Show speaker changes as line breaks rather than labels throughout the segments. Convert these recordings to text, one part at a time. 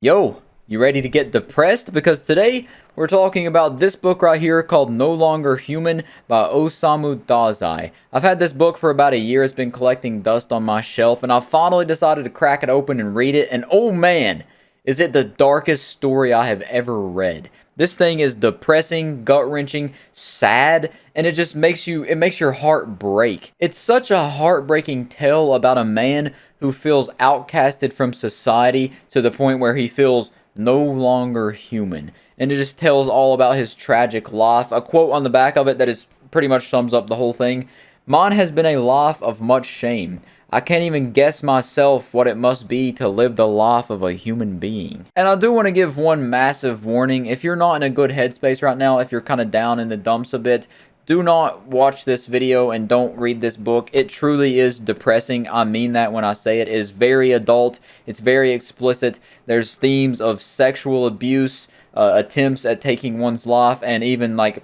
Yo, you ready to get depressed? Because today we're talking about this book right here called No Longer Human by Osamu Dazai. I've had this book for about a year. It's been collecting dust on my shelf, and I finally decided to crack it open and read it. And oh man, is it the darkest story I have ever read. This thing is depressing, gut-wrenching, sad, and it makes your heart break. It's such a heartbreaking tale about a man who feels outcasted from society to the point where he feels no longer human. And it just tells all about his tragic life. A quote on the back of it that is pretty much sums up the whole thing. Mine has been a life of much shame. I can't even guess myself what it must be to live the life of a human being. And I do want to give one massive warning. If you're not in a good headspace right now, if you're kind of down in the dumps a bit, do not watch this video and don't read this book. It truly is depressing. I mean that when I say it. It is very adult. It's very explicit. There's themes of sexual abuse, attempts at taking one's life, and even like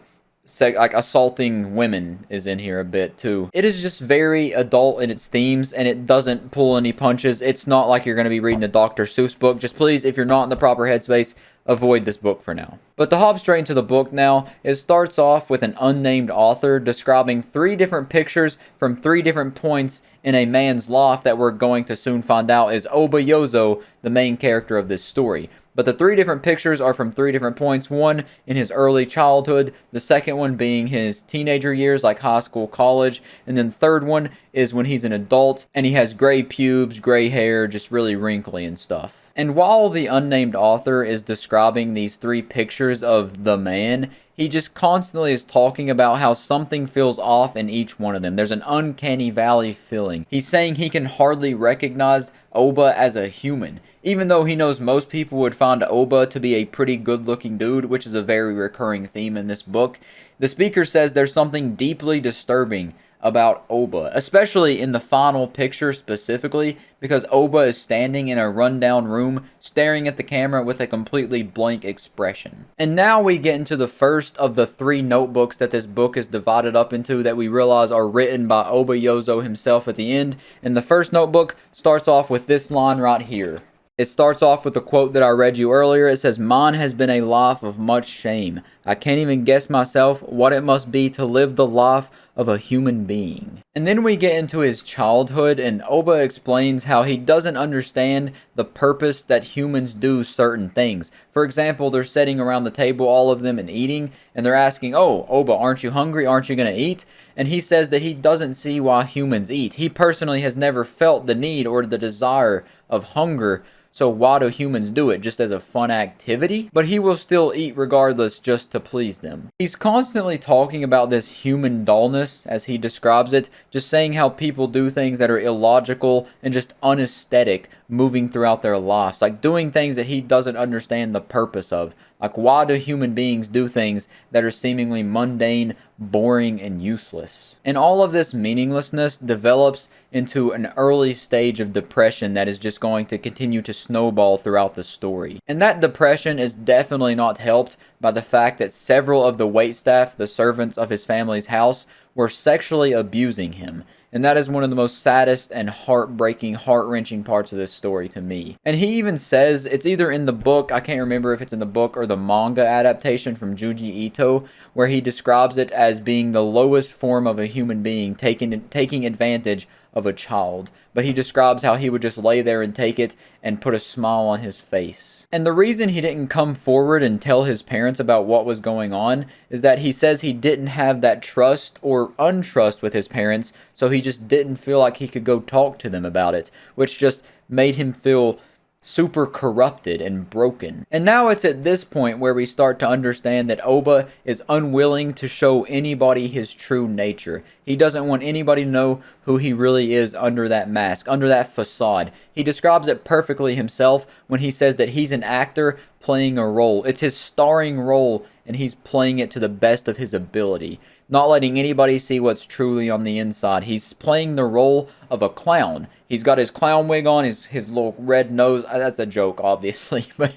assaulting women is in here a bit too. It is just very adult in its themes, and it doesn't pull any punches. It's not like you're going to be reading a Dr. Seuss book. Just please, if you're not in the proper headspace, avoid this book for now. But to hop straight into the book now, it starts off with an unnamed author describing 3 different pictures from 3 different points in a man's life that we're going to soon find out is Oba, the main character of this story. But the 3 different pictures are from 3 different points. One in his early childhood, the second one being his teenager years, like high school, college, and then the third one is when he's an adult and he has gray pubes, gray hair, just really wrinkly and stuff. And while the unnamed author is describing these 3 pictures of the man, he just constantly is talking about how something feels off in each one of them. There's an uncanny valley feeling. He's saying he can hardly recognize Oba as a human, even though he knows most people would find Oba to be a pretty good-looking dude, which is a very recurring theme in this book. The speaker says there's something deeply disturbing about Oba, especially in the final picture specifically, because Oba is standing in a rundown room staring at the camera with a completely blank expression. And now we get into the first of the 3 notebooks that this book is divided up into that we realize are written by Oba himself at the end. And the first notebook starts off with this line right here. It starts off with the quote that I read you earlier. It says, "Mine has been a life of much shame. I can't even guess myself what it must be to live the life of a human being." And then we get into his childhood, and Oba explains how he doesn't understand the purpose that humans do certain things. For example, they're sitting around the table, all of them, and eating, and they're asking, "Oh, Oba, aren't you hungry? Aren't you going to eat?" And he says that he doesn't see why humans eat. He personally has never felt the need or the desire of hunger. So why do humans do it? Just as a fun activity? But he will still eat regardless just to please them. He's constantly talking about this human dullness, as he describes it, just saying how people do things that are illogical and just unaesthetic moving throughout their lives. Like doing things that he doesn't understand the purpose of. Like, why do human beings do things that are seemingly mundane, boring, and useless? And all of this meaninglessness develops into an early stage of depression that is just going to continue to snowball throughout the story. And that depression is definitely not helped by the fact that several of the waitstaff, the servants of his family's house, were sexually abusing him. And that is one of the most saddest and heartbreaking, heart-wrenching parts of this story to me. And he even says, it's either in the book, I can't remember if it's in the book or the manga adaptation from Junji Ito, where he describes it as being the lowest form of a human being taking advantage of a child. But he describes how he would just lay there and take it and put a smile on his face. And the reason he didn't come forward and tell his parents about what was going on is that he says he didn't have that trust or untrust with his parents, so he just didn't feel like he could go talk to them about it, which just made him feel super corrupted and broken. And now it's at this point where we start to understand that Oba is unwilling to show anybody his true nature. He doesn't want anybody to know who he really is under that mask, under that facade. He describes it perfectly himself when he says that he's an actor playing a role. It's his starring role, and he's playing it to the best of his ability, not letting anybody see what's truly on the inside. He's playing the role of a clown. He's got his clown wig on, his little red nose. That's a joke, obviously, but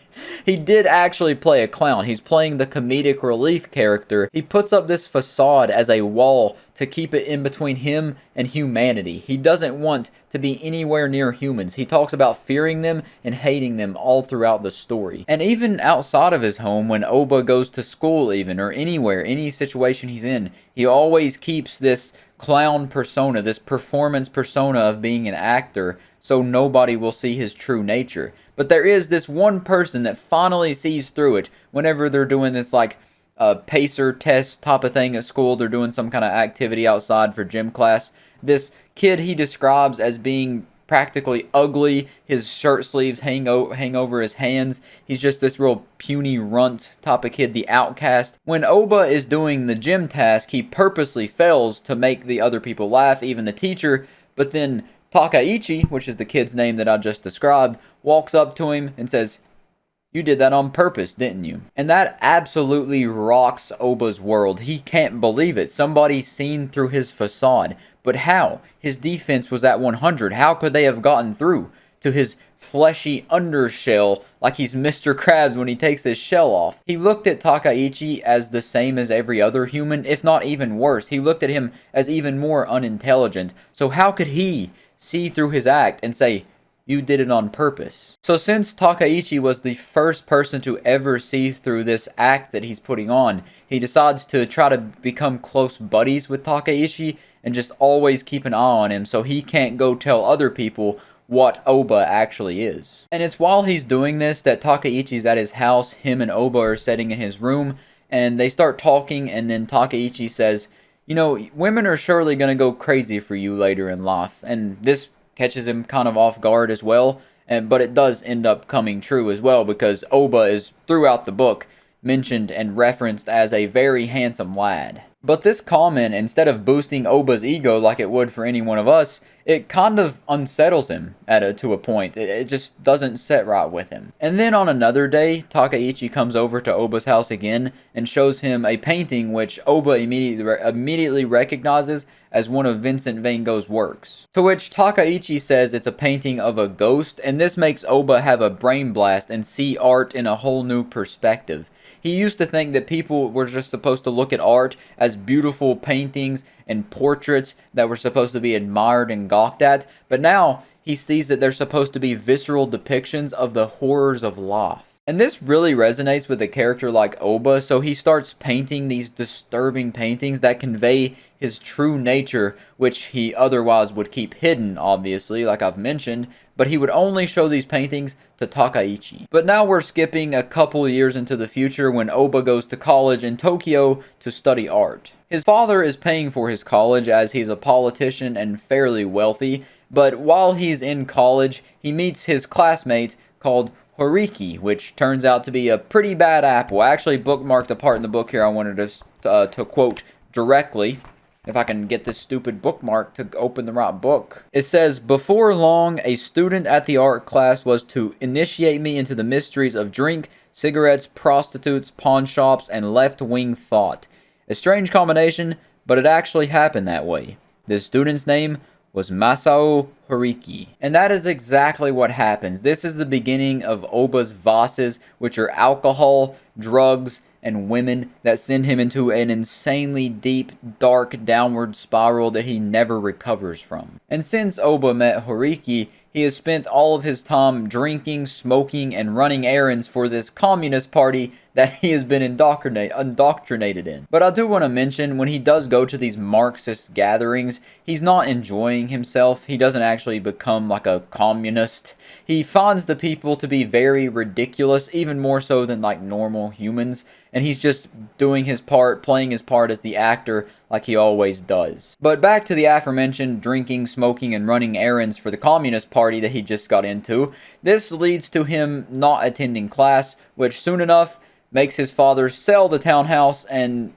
he did actually play a clown. He's playing the comedic relief character. He puts up this facade as a wall to keep it in between him and humanity. He doesn't want to be anywhere near humans. He talks about fearing them and hating them all throughout the story. And even outside of his home, when Oba goes to school even, or anywhere, any situation he's in, he always keeps this clown persona, this performance persona of being an actor, so nobody will see his true nature. But there is this one person that finally sees through it whenever they're doing this like pacer test type of thing at school. They're doing some kind of activity outside for gym class. This kid he describes as being practically ugly. His shirt sleeves hang over his hands. He's just this real puny runt type of kid, the outcast. When Oba is doing the gym task, he purposely fails to make the other people laugh, even the teacher. But then Takaichi, which is the kid's name that I just described, walks up to him and says, "You did that on purpose, didn't you?" And that absolutely rocks Oba's world. He can't believe it. Somebody seen through his facade. But how? His defense was at 100. How could they have gotten through to his fleshy undershell like he's Mr. Krabs when he takes his shell off? He looked at Takaichi as the same as every other human, if not even worse. He looked at him as even more unintelligent. So how could he see through his act and say, "You did it on purpose"? So since Takaichi was the first person to ever see through this act that he's putting on, he decides to try to become close buddies with Takaichi and just always keep an eye on him so he can't go tell other people what Oba actually is. And it's while he's doing this that Takaichi's at his house. Him and Oba are sitting in his room and they start talking, and then Takaichi says, "You know, women are surely going to go crazy for you later in life." And this catches him kind of off guard as well, but it does end up coming true as well, because Oba is throughout the book mentioned and referenced as a very handsome lad. But this comment, instead of boosting Oba's ego like it would for any one of us, it kind of unsettles him to a point. It just doesn't sit right with him. And then on another day, Takaichi comes over to Oba's house again and shows him a painting which Oba immediately recognizes as one of Vincent van Gogh's works. To which Takaichi says it's a painting of a ghost, and this makes Oba have a brain blast and see art in a whole new perspective. He used to think that people were just supposed to look at art as beautiful paintings and portraits that were supposed to be admired and gawked at, but now he sees that they're supposed to be visceral depictions of the horrors of life. And this really resonates with a character like Oba, so he starts painting these disturbing paintings that convey his true nature, which he otherwise would keep hidden, obviously, like I've mentioned, but he would only show these paintings to Takaichi. But now we're skipping a couple years into the future when Oba goes to college in Tokyo to study art. His father is paying for his college as he's a politician and fairly wealthy, but while he's in college, he meets his classmate called Horiki, which turns out to be a pretty bad apple. I actually bookmarked a part in the book here I wanted to quote directly. If I can get this stupid bookmark to open the right book. It says, "Before long, a student at the art class was to initiate me into the mysteries of drink, cigarettes, prostitutes, pawn shops, and left-wing thought. A strange combination, but it actually happened that way. The student's name was Masao Horiki." And that is exactly what happens. This is the beginning of Oba's vices, which are alcohol, drugs, and women that send him into an insanely deep, dark, downward spiral that he never recovers from. And since Oba met Horiki, he has spent all of his time drinking, smoking, and running errands for this communist party that he has been indoctrinated in. But I do want to mention, when he does go to these Marxist gatherings, he's not enjoying himself. He doesn't actually become like a communist. He finds the people to be very ridiculous, even more so than like normal humans. And he's just doing his part, playing his part as the actor like he always does. But back to the aforementioned drinking, smoking, and running errands for the Communist Party that he just got into. This leads to him not attending class, which soon enough makes his father sell the townhouse and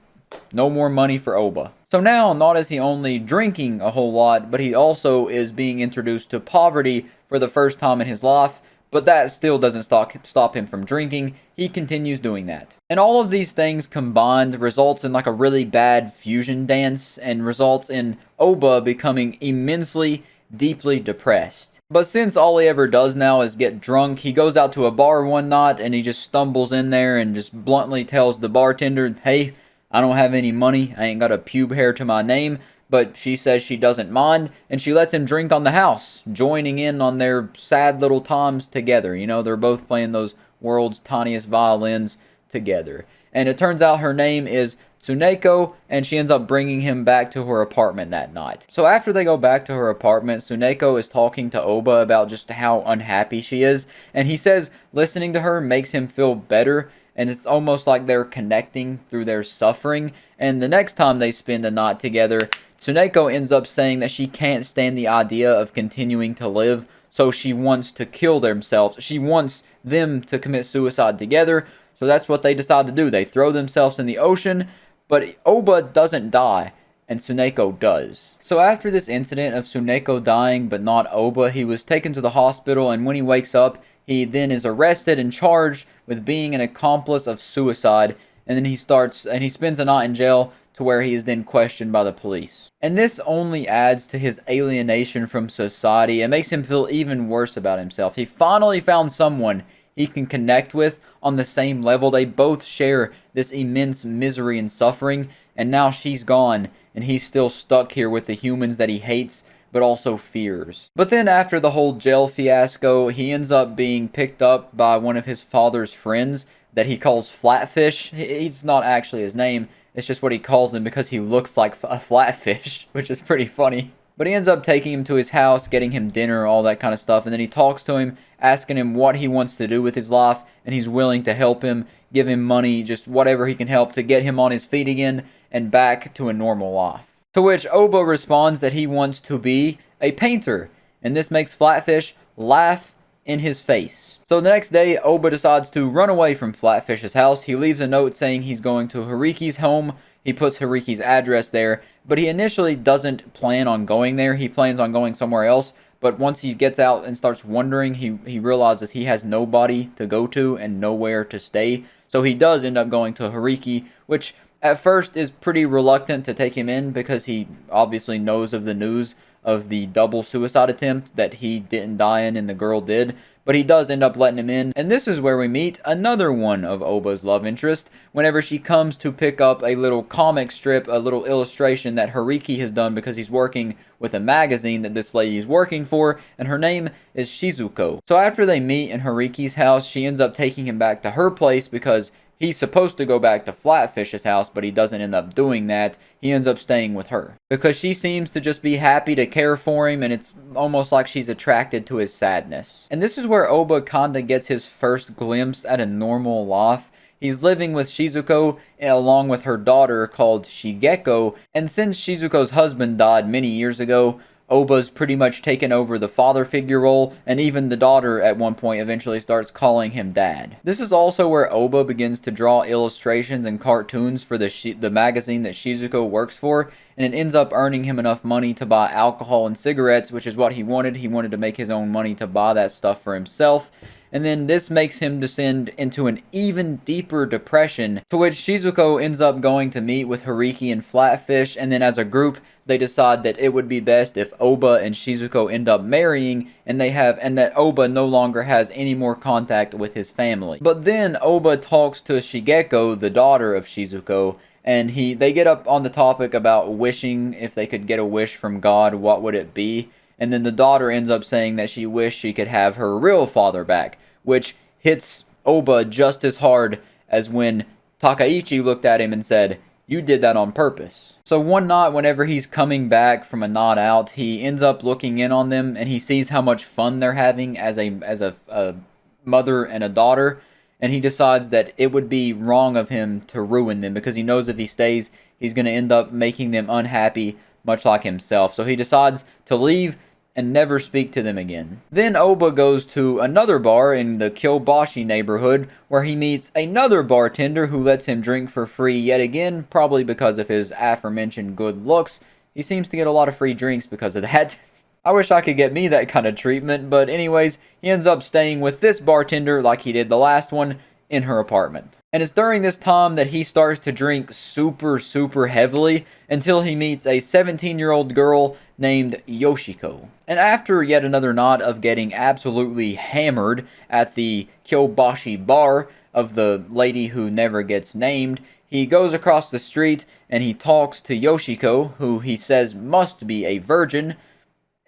no more money for Oba. So now, not is he only drinking a whole lot, but he also is being introduced to poverty for the first time in his life. But that still doesn't stop him from drinking. He continues doing that. And all of these things combined results in like a really bad fusion dance and results in Oba becoming immensely, deeply depressed. But since all he ever does now is get drunk, he goes out to a bar one night and he just stumbles in there and just bluntly tells the bartender, "Hey, I don't have any money. I ain't got a pube hair to my name, but she says she doesn't mind, and she lets him drink on the house, joining in on their sad little times together. You know, they're both playing those world's tiniest violins together. And it turns out her name is Tsuneko, and she ends up bringing him back to her apartment that night. So after they go back to her apartment, Tsuneko is talking to Oba about just how unhappy she is, and he says listening to her makes him feel better, and it's almost like they're connecting through their suffering. And the next time they spend the night together, Tsuneko ends up saying that she can't stand the idea of continuing to live, so she wants to kill themselves. She wants them to commit suicide together, so that's what they decide to do. They throw themselves in the ocean, but Oba doesn't die, and Tsuneko does. So after this incident of Tsuneko dying but not Oba, he was taken to the hospital, and when he wakes up, he then is arrested and charged with being an accomplice of suicide, and then he spends a night in jail to where he is then questioned by the police. And this only adds to his alienation from society and makes him feel even worse about himself. He finally found someone he can connect with on the same level. They both share this immense misery and suffering, and now she's gone, and he's still stuck here with the humans that he hates, but also fears. But then after the whole jail fiasco, he ends up being picked up by one of his father's friends that he calls Flatfish. It's not actually his name, it's just what he calls him because he looks like a flatfish, which is pretty funny. But he ends up taking him to his house, getting him dinner, all that kind of stuff, and then he talks to him, asking him what he wants to do with his life, and he's willing to help him, give him money, just whatever he can help to get him on his feet again and back to a normal life. To which Oba responds that he wants to be a painter, and this makes Flatfish laugh in his face. So the next day, Oba decides to run away from Flatfish's house. He leaves a note saying he's going to Hariki's home. He puts Hariki's address there, but he initially doesn't plan on going there. He plans on going somewhere else, but once he gets out and starts wandering, he realizes he has nobody to go to and nowhere to stay. So he does end up going to Hariki, which at first is pretty reluctant to take him in because he obviously knows of the news of the double suicide attempt that he didn't die in and the girl did. But he does end up letting him in, and this is where we meet another one of Oba's love interest whenever she comes to pick up a little comic strip, a little illustration that Hariki has done because he's working with a magazine that this lady is working for, and her name is Shizuko. So after they meet in Hariki's house, she ends up taking him back to her place because he's supposed to go back to Flatfish's house, but he doesn't end up doing that. He ends up staying with her because she seems to just be happy to care for him, and it's almost like she's attracted to his sadness. And this is where Oba kinda gets his first glimpse at a normal life. He's living with Shizuko along with her daughter called Shigeko, and since Shizuko's husband died many years ago, Oba's pretty much taken over the father figure role, and even the daughter at one point eventually starts calling him dad. This is also where Oba begins to draw illustrations and cartoons for the magazine that Shizuko works for, and it ends up earning him enough money to buy alcohol and cigarettes, which is what he wanted. He wanted to make his own money to buy that stuff for himself. And then this makes him descend into an even deeper depression, to which Shizuko ends up going to meet with Hariki and Flatfish, and then as a group, they decide that it would be best if Oba and Shizuko end up marrying, and that Oba no longer has any more contact with his family. But then Oba talks to Shigeko, the daughter of Shizuko, and they get up on the topic about wishing. If they could get a wish from God, what would it be? And then the daughter ends up saying that she wished she could have her real father back, which hits Oba just as hard as when Takaichi looked at him and said, "You did that on purpose." So one night, whenever he's coming back from a night out, he ends up looking in on them, and he sees how much fun they're having as a mother and a daughter, and he decides that it would be wrong of him to ruin them, because he knows if he stays, he's going to end up making them unhappy, much like himself. So he decides to leave and never speak to them again. Then Oba goes to another bar in the Kyobashi neighborhood where he meets another bartender who lets him drink for free yet again, probably because of his aforementioned good looks. He seems to get a lot of free drinks because of that. I wish I could get me that kind of treatment, but anyways, he ends up staying with this bartender like he did the last one in her apartment. And it's during this time that he starts to drink super heavily until he meets a 17-year-old girl named Yoshiko. And after yet another night of getting absolutely hammered at the Kyobashi bar of the lady who never gets named, he goes across the street and he talks to Yoshiko, who he says must be a virgin.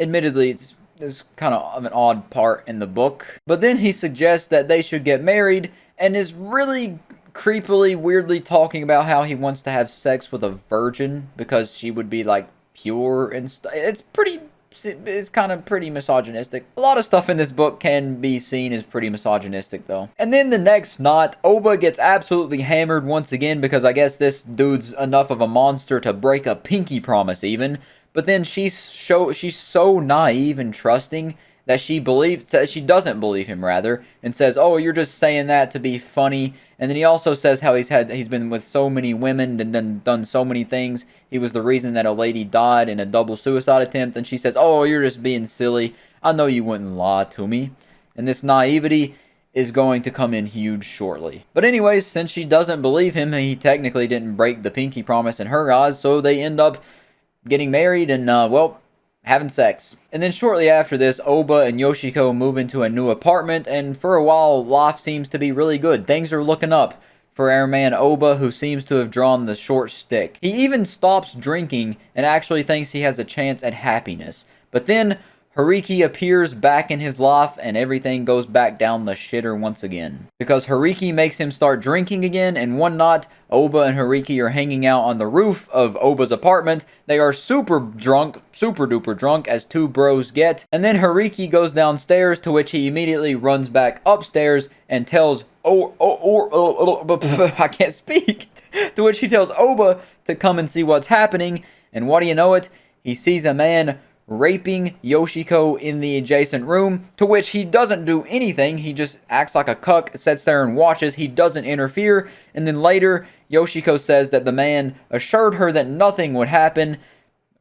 Admittedly, it's kind of an odd part in the book. But then he suggests that they should get married and is really creepily, weirdly talking about how he wants to have sex with a virgin because she would be like pure and stuff. It's kind of pretty misogynistic. A lot of stuff in this book can be seen as pretty misogynistic though. And then the next knot, Oba gets absolutely hammered once again because I guess this dude's enough of a monster to break a pinky promise even. But then she's so naive and trusting that she doesn't believe him rather, and says, "Oh, you're just saying that to be funny." And then he also says how he's been with so many women and done so many things. He was the reason that a lady died in a double suicide attempt. And she says, "Oh, you're just being silly. I know you wouldn't lie to me." And this naivety is going to come in huge shortly. But anyways, since she doesn't believe him, he technically didn't break the pinky promise in her eyes, so they end up getting married and, well, having sex. And then shortly after this, Oba and Yoshiko move into a new apartment, and for a while, life seems to be really good. Things are looking up for our man Oba, who seems to have drawn the short stick. He even stops drinking and actually thinks he has a chance at happiness. But then Hariki appears back in his life and everything goes back down the shitter once again. Because Hariki makes him start drinking again, and one night, Oba and Hariki are hanging out on the roof of Oba's apartment. They are super duper drunk, as two bros get. And then Hariki goes downstairs, to which he immediately runs back upstairs and tells I can't speak. To which he tells Oba to come and see what's happening. And what do you know it? He sees a man raping Yoshiko in the adjacent room, to which he doesn't do anything. He just acts like a cuck, sits there and watches. He doesn't interfere. And then later, Yoshiko says that the man assured her that nothing would happen,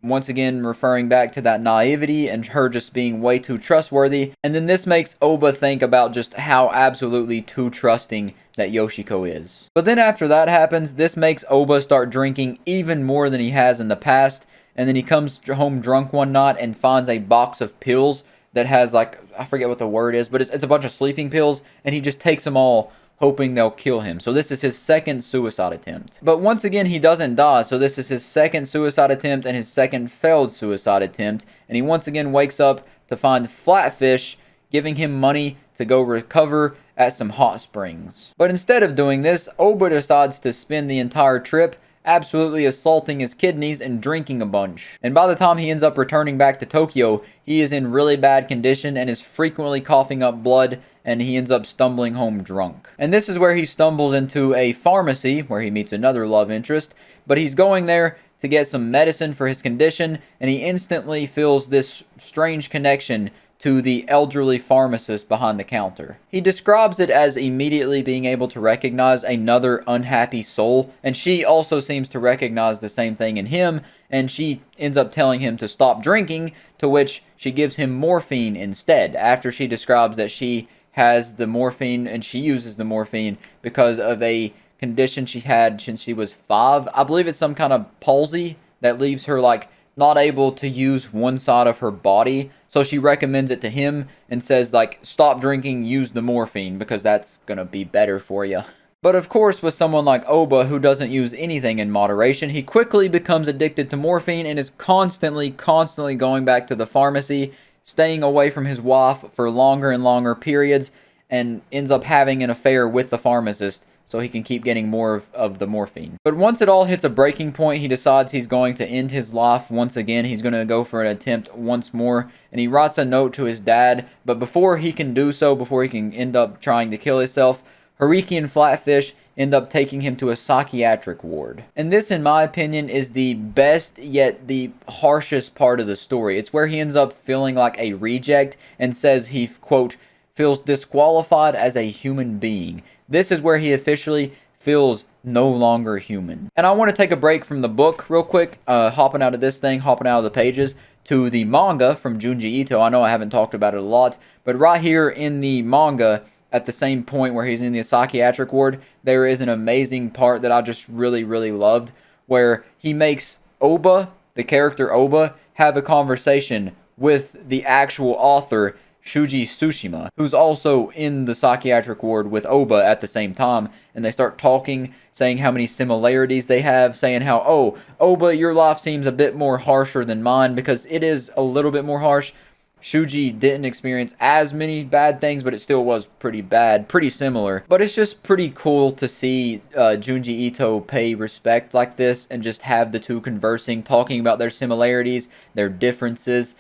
once again referring back to that naivety and her just being way too trustworthy. And then this makes Oba think about just how absolutely too trusting that Yoshiko is. But then after that happens, this makes Oba start drinking even more than he has in the past. And then he comes home drunk one night and finds a box of pills that has, like, I forget what the word is, but it's a bunch of sleeping pills, and he just takes them all, hoping they'll kill him. So this is his second suicide attempt. But once again, he doesn't die, so this is his second suicide attempt and his second failed suicide attempt. And he once again wakes up to find Flatfish giving him money to go recover at some hot springs. But instead of doing this, Oba decides to spend the entire trip absolutely assaulting his kidneys and drinking a bunch. And by the time he ends up returning back to Tokyo, he is in really bad condition and is frequently coughing up blood, and he ends up stumbling home drunk. And this is where he stumbles into a pharmacy where he meets another love interest, but he's going there to get some medicine for his condition, and he instantly feels this strange connection to the elderly pharmacist behind the counter. He describes it as immediately being able to recognize another unhappy soul, and she also seems to recognize the same thing in him, and she ends up telling him to stop drinking, to which she gives him morphine instead, after she describes that she has the morphine and she uses the morphine because of a condition she had since she was 5. I believe it's some kind of palsy that leaves her like not able to use one side of her body. So she recommends it to him and says, like, stop drinking, use the morphine, because that's gonna be better for you. But of course, with someone like Oba, who doesn't use anything in moderation, he quickly becomes addicted to morphine and is constantly going back to the pharmacy, staying away from his wife for longer and longer periods, and ends up having an affair with the pharmacist so he can keep getting more of the morphine. But once it all hits a breaking point, he decides he's going to end his life once again. He's going to go for an attempt once more, and he writes a note to his dad. But before he can do so, before he can end up trying to kill himself, Hariki and Flatfish end up taking him to a psychiatric ward. And this, in my opinion, is the best yet the harshest part of the story. It's where he ends up feeling like a reject and says he, quote, feels disqualified as a human being. This is where he officially feels no longer human. And I want to take a break from the book real quick, hopping out of the pages, to the manga from Junji Ito. I know I haven't talked about it a lot, but right here in the manga, at the same point where he's in the psychiatric ward, there is an amazing part that I just really loved, where he makes Oba, the character Oba, have a conversation with the actual author, Shuji Tsushima, who's also in the psychiatric ward with Oba at the same time, and they start talking, saying how many similarities they have, saying how, oh, Oba, your life seems a bit more harsher than mine, because it is a little bit more harsh. Shuji didn't experience as many bad things, but it still was pretty bad, pretty similar. But it's just pretty cool to see Junji Ito pay respect like this and just have the two conversing, talking about their similarities, their differences.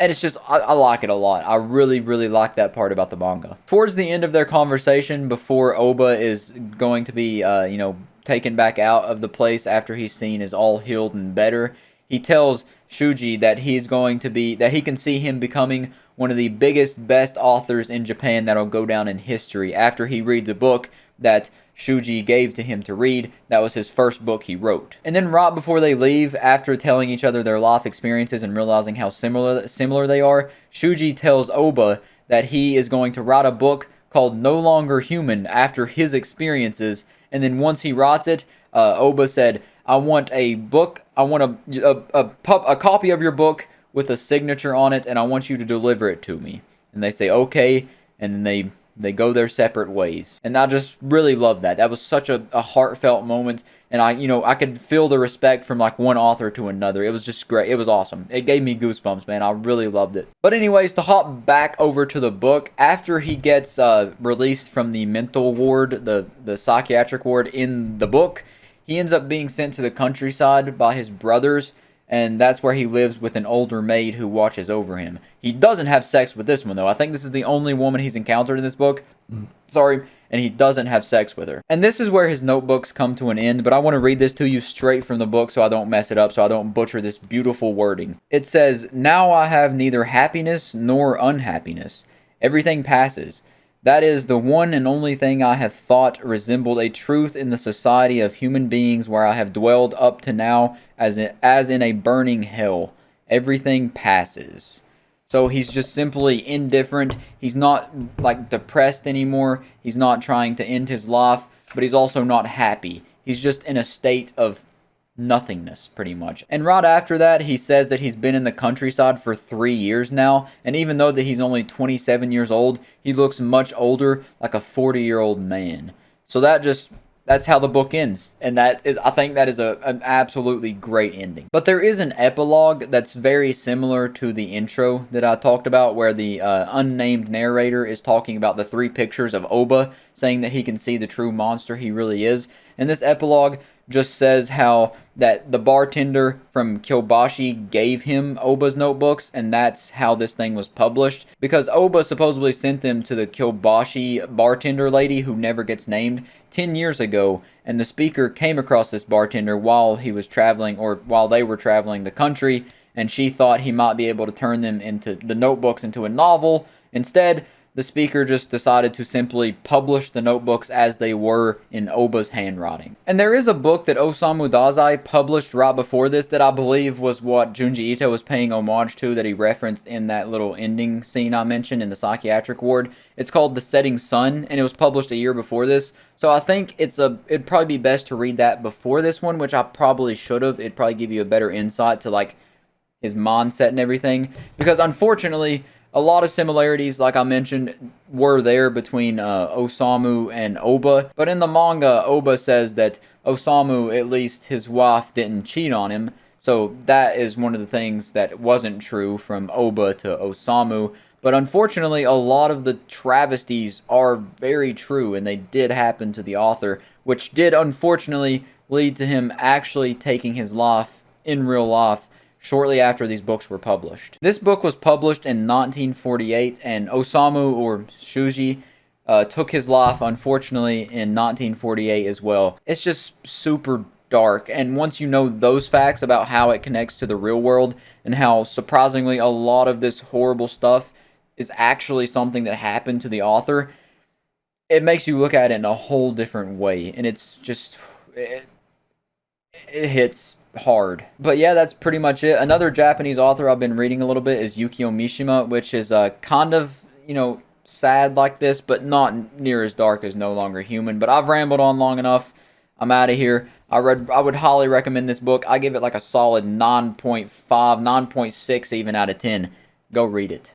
And it's just, I like it a lot. I really, really like that part about the manga. Towards the end of their conversation, before Oba is going to be, taken back out of the place after he's seen as all healed and better, he tells Shuji that that he can see him becoming one of the biggest, best authors in Japan that'll go down in history after he reads a book that Shuji gave to him to read. That was his first book he wrote. And then right before they leave, after telling each other their life experiences and realizing how similar they are, Shuji tells Oba that he is going to write a book called No Longer Human after his experiences. And then once he writes it, Oba said, I want a book, I want a copy of your book with a signature on it, and I want you to deliver it to me. And they say, okay, and then they go their separate ways. And I just really love that. That was such a heartfelt moment, and I could feel the respect from like one author to another. It was just great. It was awesome. It gave me goosebumps, man. I really loved it. But anyways, to hop back over to the book, after he gets released from the mental ward, the psychiatric ward in the book, he ends up being sent to the countryside by his brothers, and that's where he lives with an older maid who watches over him. He doesn't have sex with this one, though. I think this is the only woman he's encountered in this book. Sorry. And he doesn't have sex with her. And this is where his notebooks come to an end, but I want to read this to you straight from the book so I don't mess it up, so I don't butcher this beautiful wording. It says, "Now I have neither happiness nor unhappiness. Everything passes. That is the one and only thing I have thought resembled a truth in the society of human beings where I have dwelled up to now as in a burning hell. Everything passes." So he's just simply indifferent. He's not like depressed anymore. He's not trying to end his life, but he's also not happy. He's just in a state of nothingness, pretty much. And right after that, he says that he's been in the countryside for 3 years now, and even though that he's only 27 years old, he looks much older, like a 40-year-old man. So that's how the book ends, and I think that is an absolutely great ending. But there is an epilogue that's very similar to the intro that I talked about, where the unnamed narrator is talking about the 3 pictures of Oba, saying that he can see the true monster he really is. And this epilogue just says how that the bartender from Kyobashi gave him Oba's notebooks, and that's how this thing was published. Because Oba supposedly sent them to the Kyobashi bartender lady, who never gets named, 10 years ago, and the speaker came across this bartender while he was traveling, or while they were traveling the country, and she thought he might be able to turn them into the notebooks into a novel. Instead, the speaker just decided to simply publish the notebooks as they were in Oba's handwriting. And there is a book that Osamu Dazai published right before this that I believe was what Junji Ito was paying homage to, that he referenced in that little ending scene I mentioned in the psychiatric ward. It's called The Setting Sun, and it was published a year before this. So I think it'd probably be best to read that before this one, which I probably should have. It'd probably give you a better insight to like his mindset and everything. Because unfortunately, a lot of similarities, like I mentioned, were there between Osamu and Oba. But in the manga, Oba says that Osamu, at least his wife, didn't cheat on him. So that is one of the things that wasn't true from Oba to Osamu. But unfortunately, a lot of the travesties are very true, and they did happen to the author, which did unfortunately lead to him actually taking his life in real life shortly after these books were published. This book was published in 1948, and Osamu, or Shuji, took his life, unfortunately, in 1948 as well. It's just super dark, and once you know those facts about how it connects to the real world, and how surprisingly a lot of this horrible stuff is actually something that happened to the author, it makes you look at it in a whole different way, and it's just, it hits hard. But yeah, that's pretty much it. Another Japanese author I've been reading a little bit is Yukio Mishima, which is kind of, sad like this, but not near as dark as No Longer Human. But I've rambled on long enough. I'm out of here. I would highly recommend this book. I give it like a solid 9.5, 9.6 even out of 10. Go read it.